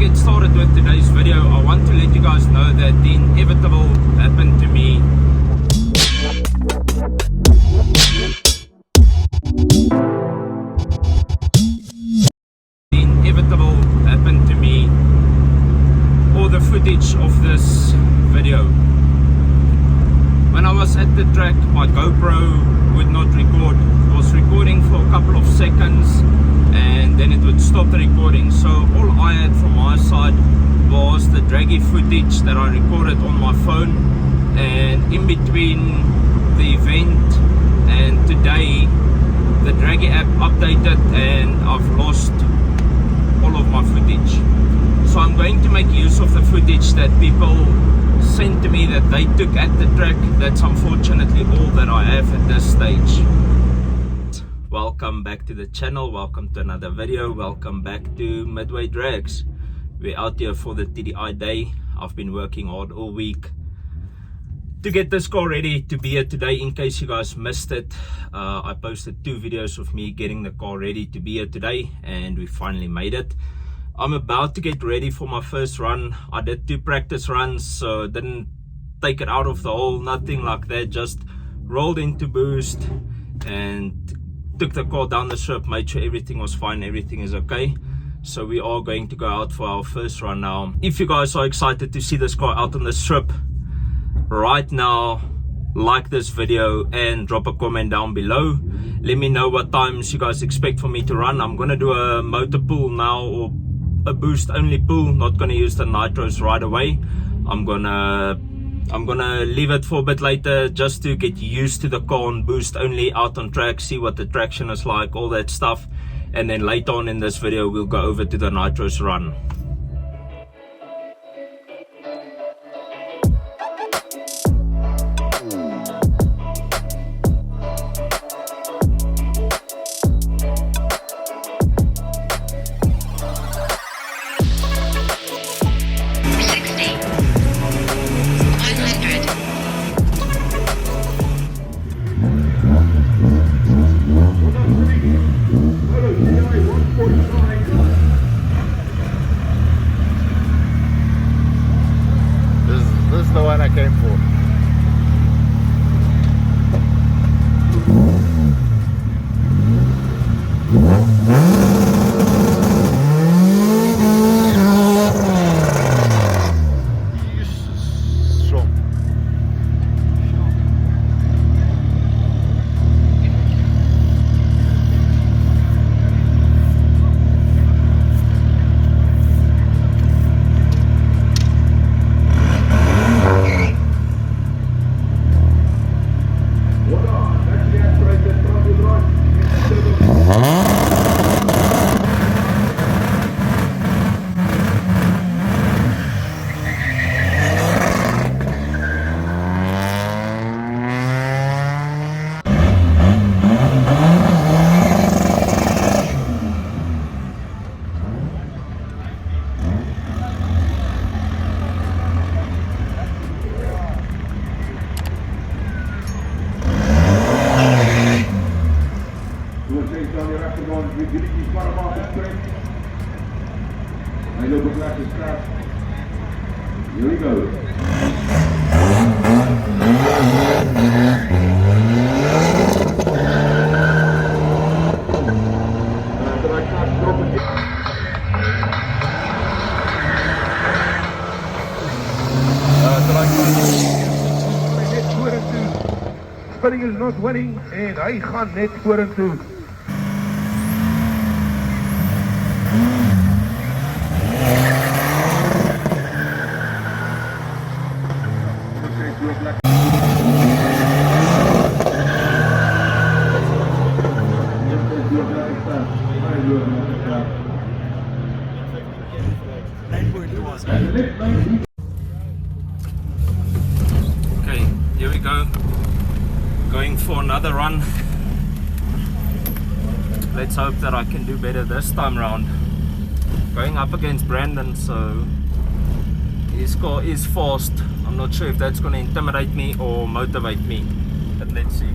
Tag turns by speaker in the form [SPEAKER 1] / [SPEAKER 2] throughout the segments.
[SPEAKER 1] get started with today's video, I want to let you guys know that the inevitable happened to me. The inevitable happened to me, or the footage of this video. When I was at the track, my GoPro would not record. It was recording for a couple of seconds and then it would stop the recording. So all I had from my side was the draggy footage that I recorded on my phone, and in between the event and today the draggy app updated and I've lost all of my footage. So I'm going to make use of the footage that people sent to me that they took at the track. That's unfortunately all that I have at this stage. Welcome back to the channel, welcome to another video, welcome back to Midway Drags. We're out here for the TDI day. I've been working hard all week to get this car ready to be here today. In case you guys missed it, I posted 2 videos of me getting the car ready to be here today, and we finally made it. I'm about to get ready for my first run. I did 2 practice runs, so didn't take it out of the hole, nothing like that. Just rolled into boost and took the car down the strip, made sure everything was fine, everything is okay. So we are going to go out for our first run now. If you guys are excited to see this car out on the strip right now, like this video and drop a comment down below. Let me know what times you guys expect for me to run. I'm gonna do a motor pull now, or a boost only pull, not gonna use the nitros right away. I'm gonna leave it for a bit later just to get used to the car on boost only, out on track, see what the traction is like, all that stuff, and then later on in this video we'll go over to the nitros run.
[SPEAKER 2] This is the one I came for. Strong. Here we go.
[SPEAKER 3] Spinning is not winning en hy gaan net vorentoe.
[SPEAKER 1] Okay, here we go. Going for another run. Let's hope that I can do better this time round. Going up against Brandon, so his car is fast. I'm not sure if that's going to intimidate me or motivate me, but let's see.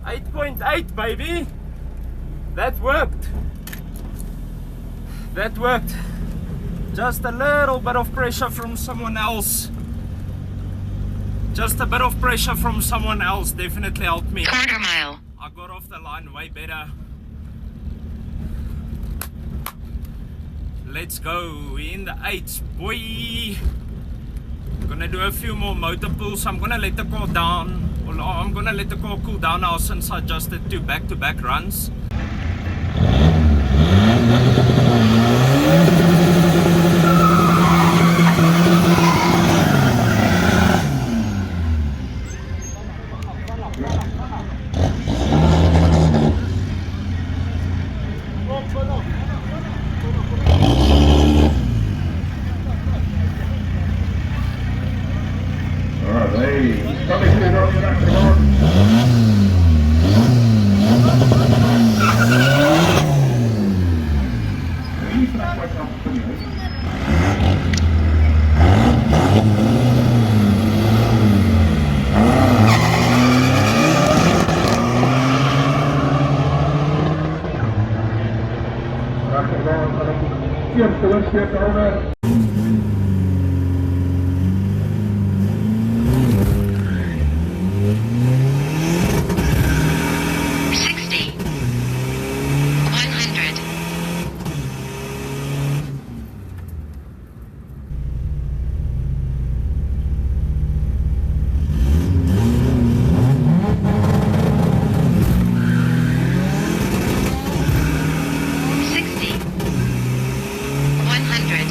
[SPEAKER 1] 8.8 baby. That worked. That worked. Just a little bit of pressure from someone else. Just a bit of pressure from someone else definitely helped me.
[SPEAKER 4] Quarter mile.
[SPEAKER 1] I got off the line way better. Let's go. We're in the 8s, boy. Gonna do a few more motor pulls. I'm gonna let the car down. I'm gonna let the car cool down now since I just did 2 back-to-back runs.
[SPEAKER 3] Over.
[SPEAKER 4] 60. 100. 60. 100.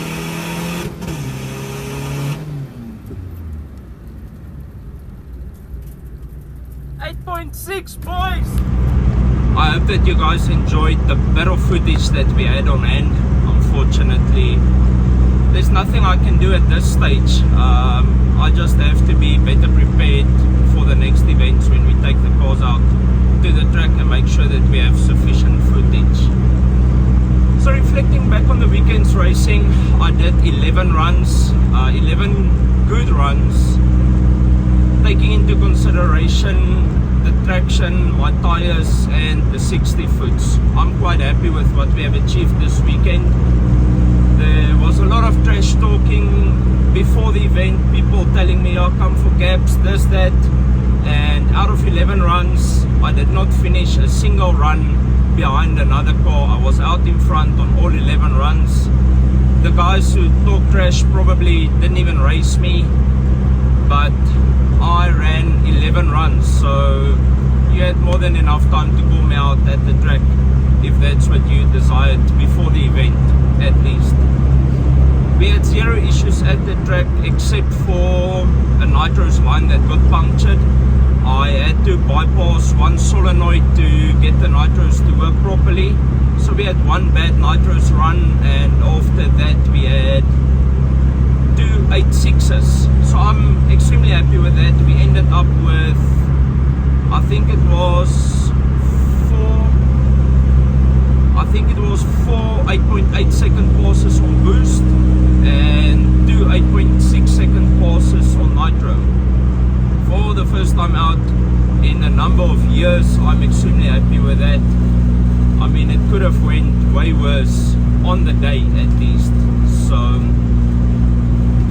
[SPEAKER 1] 8.6 boys! I hope that you guys enjoyed the bit of footage that we had on hand. Unfortunately, there's nothing I can do at this stage. I just have to be better prepared for the next events when we take the cars out to the track and make sure that we have sufficient footage. So reflecting back on the weekend's racing, I did 11 runs, 11 good runs, taking into consideration the traction, my tires and the 60 foots. I'm quite happy with what we have achieved this weekend. There was a lot of trash talking before the event, people telling me, oh, come for gaps, this, that, and out of 11 runs, I did not finish a single run behind another car. I was out in front on all 11 runs. The guys who talk trash probably didn't even race me, but I ran 11 runs, so you had more than enough time to call me out at the track if that's what you desired before the event, at least. We had 0 issues at the track except for a nitros line that got punctured. I had to bypass one solenoid to get the nitros to work properly. So we had 1 bad nitros run, and after that we had 2 8.6s. So I'm extremely happy with that. We ended up with, I think it was 4 8.8 second passes on boost and 2 8.6 second passes on nitro. For the first time out in a number of years, I'm extremely happy with that. I mean, it could have went way worse on the day at least. So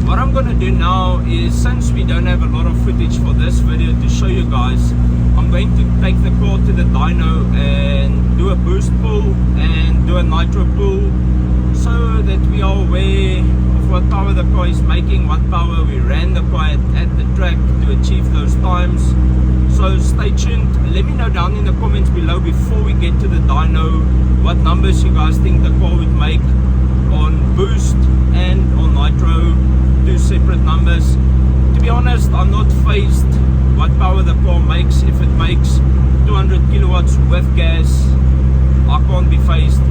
[SPEAKER 1] what I'm gonna do now is, since we don't have a lot of footage for this video to show you guys, I'm going to take the car to the dyno and do a boost pull and do a nitro pull, so that we are aware of what power the car is making, what power we ran the car at the track to achieve those times. So stay tuned. Let me know down in the comments below before we get to the dyno what numbers you guys think the car would make on boost and on nitro, 2 separate numbers. To be honest, I'm not phased what power the car makes. If it makes 200 kilowatts with gas, I can't be phased.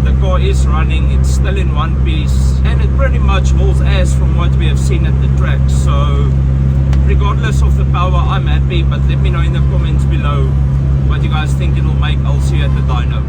[SPEAKER 1] The car is running, it's still in one piece, and it pretty much hauls ass from what we have seen at the track. So regardless of the power, I'm happy. But let me know in the comments below what you guys think it'll make. I'll see you at the dyno.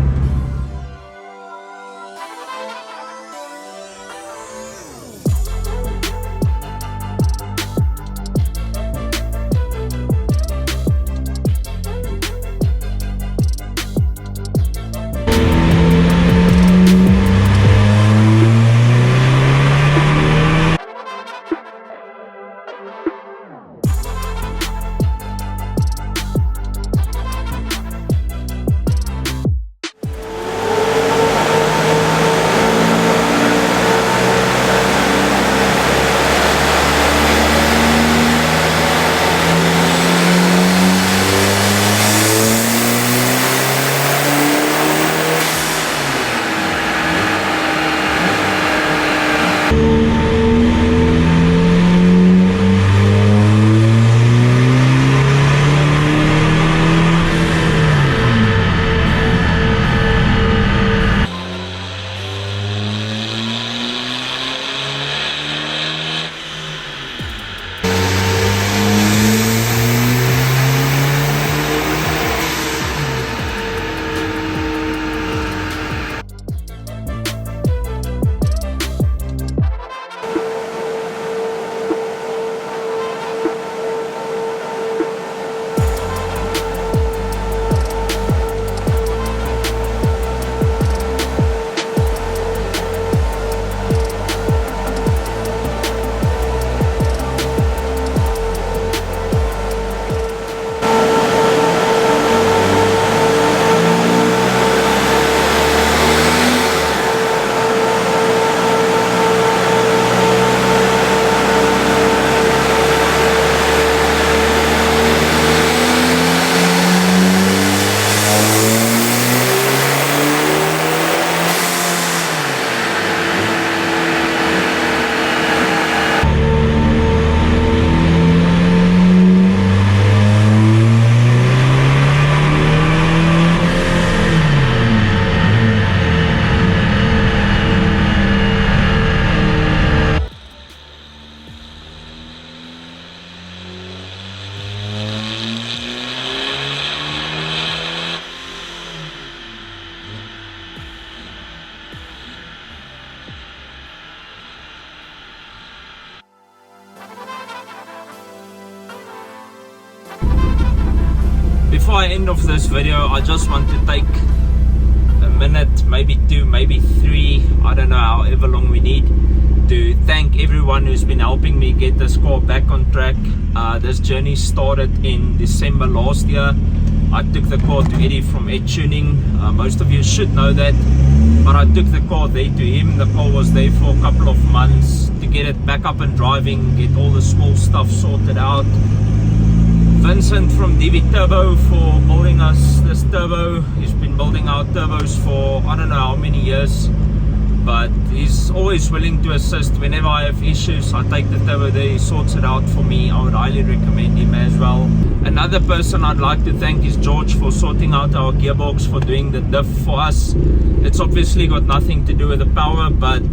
[SPEAKER 1] before I end off this video, I just want to take a minute, maybe 2, maybe 3, I don't know, however long we need, to thank everyone who's been helping me get this car back on track. This journey started in December last year. I took the car to Eddie from Ed Tuning. Most of you should know that, but I took the car there to him. The car was there for a couple of months to get it back up and driving, get all the small stuff sorted out. Vincent from DB Turbo for building us this turbo. He's been building our turbos for I don't know how many years, but he's always willing to assist whenever I have issues. I take the turbo there, he sorts it out for me. I would highly recommend him as well. Another person I'd like to thank is George for sorting out our gearbox, for doing the diff for us. It's obviously got nothing to do with the power, but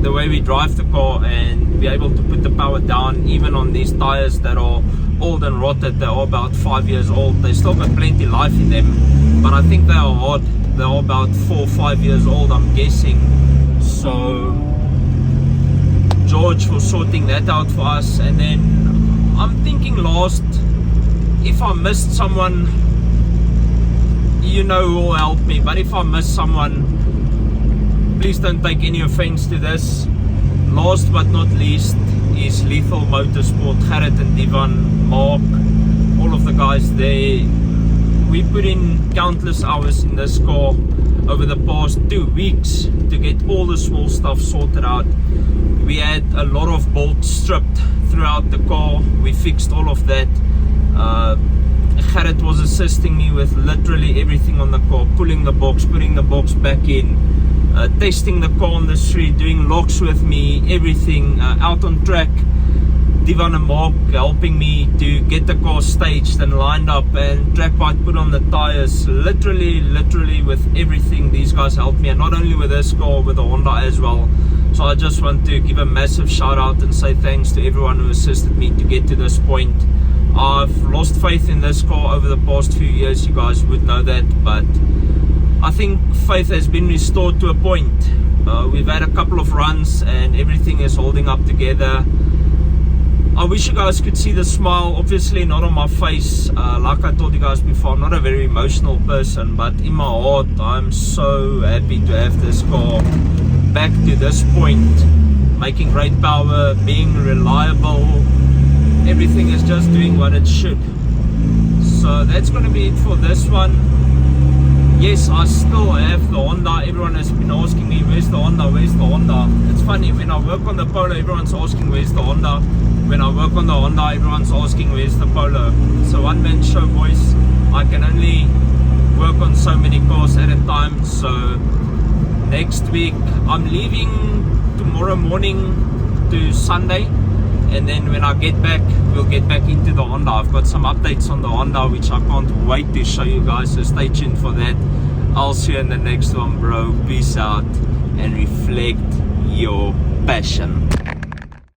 [SPEAKER 1] the way we drive the car and be able to put the power down, even on these tires that are old and rotted, they are about 5 years old. They still got plenty life in them, but I think they are hard. They are about 4 or 5 years old, I'm guessing. So George for sorting that out for us. And then I'm thinking last, if I missed someone, you know who will help me, but if I miss someone, please don't take any offense to this. Last but not least is Lethal Motorsport, Gerrit and Divan, Mark, all of the guys there. We put in countless hours in this car over the past 2 weeks to get all the small stuff sorted out. We had a lot of bolts stripped throughout the car. We fixed all of that. Gerrit was assisting me with literally everything on the car, pulling the box, putting the box back in, testing the car on the street, doing locks with me, everything, out on track. Divan and Mark helping me to get the car staged and lined up and track bite put on the tires. Literally with everything, these guys helped me, and not only with this car, with the Honda as well. So I just want to give a massive shout out and say thanks to everyone who assisted me to get to this point. I've lost faith in this car over the past few years, you guys would know that, but I think faith has been restored to a point. We've had a couple of runs and everything is holding up together. I wish you guys could see the smile, obviously not on my face. Like I told you guys before, I'm not a very emotional person, but in my heart I'm so happy to have this car back to this point, making great power, being reliable. Everything is just doing what it should. So that's going to be it for this one. Yes, I still have the Honda. Everyone has been asking me, where's the Honda, where's the Honda? It's funny, when I work on the Polo, everyone's asking where's the Honda. When I work on the Honda, everyone's asking where's the Polo. It's a one-man show, boys. I can only work on so many cars at a time. So next week, I'm leaving tomorrow morning to Sunday, and then when I get back, we'll get back into the Honda. I've got some updates on the Honda which I can't wait to show you guys, so stay tuned for that. I'll see you in the next one, bro. Peace out and reflect your passion.